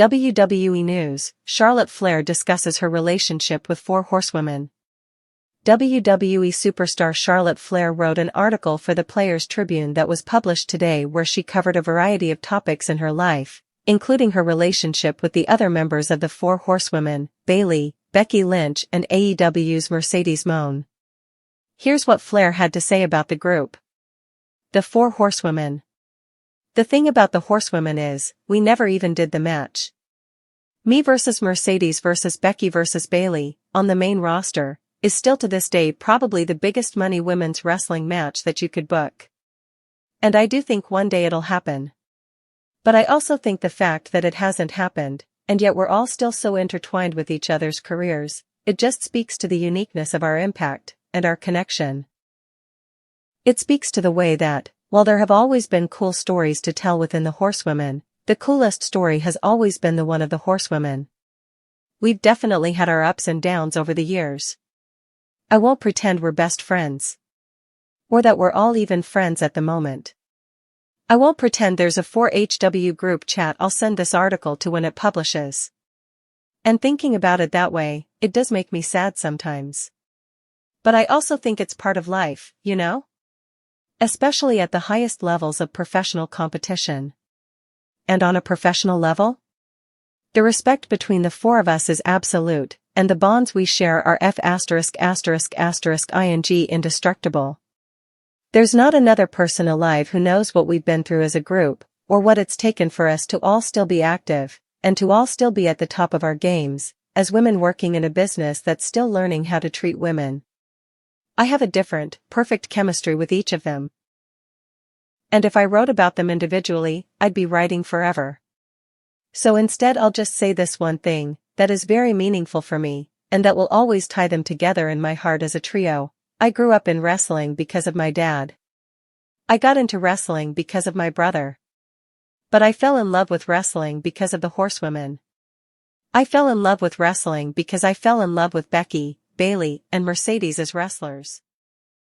WWE News, Charlotte Flair discusses her relationship with Four Horsewomen. WWE superstar Charlotte Flair wrote an article for the Players Tribune that was published today where she covered a variety of topics in her life, including her relationship with the other members of the Four Horsewomen, Bayley, Becky Lynch and AEW's Mercedes Mone. Here's what Flair had to say about the group. The Four Horsewomen. The thing about the Horsewomen is, we never even did the match. Me versus Mercedes versus Becky versus Bayley, on the main roster, is still to this day probably the biggest money women's wrestling match that you could book. And I do think one day it'll happen. But I also think the fact that it hasn't happened, and yet we're all still so intertwined with each other's careers, it just speaks to the uniqueness of our impact, and our connection. It speaks to the way that, while there have always been cool stories to tell within the Horsewomen, the coolest story has always been the one of the Horsewomen. We've definitely had our ups and downs over the years. I won't pretend we're best friends. Or that we're all even friends at the moment. I won't pretend there's a 4HW group chat I'll send this article to when it publishes. And thinking about it that way, it does make me sad sometimes. But I also think it's part of life, you know? Especially at the highest levels of professional competition. And on a professional level? The respect between the four of us is absolute, and the bonds we share are ****ing indestructible. There's not another person alive who knows what we've been through as a group, or what it's taken for us to all still be active, and to all still be at the top of our games, as women working in a business that's still learning how to treat women. I have a different, perfect chemistry with each of them. And if I wrote about them individually, I'd be writing forever. So instead I'll just say this one thing, that is very meaningful for me, and that will always tie them together in my heart as a trio. I grew up in wrestling because of my dad. I got into wrestling because of my brother. But I fell in love with wrestling because of the Horsewomen. I fell in love with wrestling because I fell in love with Becky, Bayley, and Mercedes as wrestlers.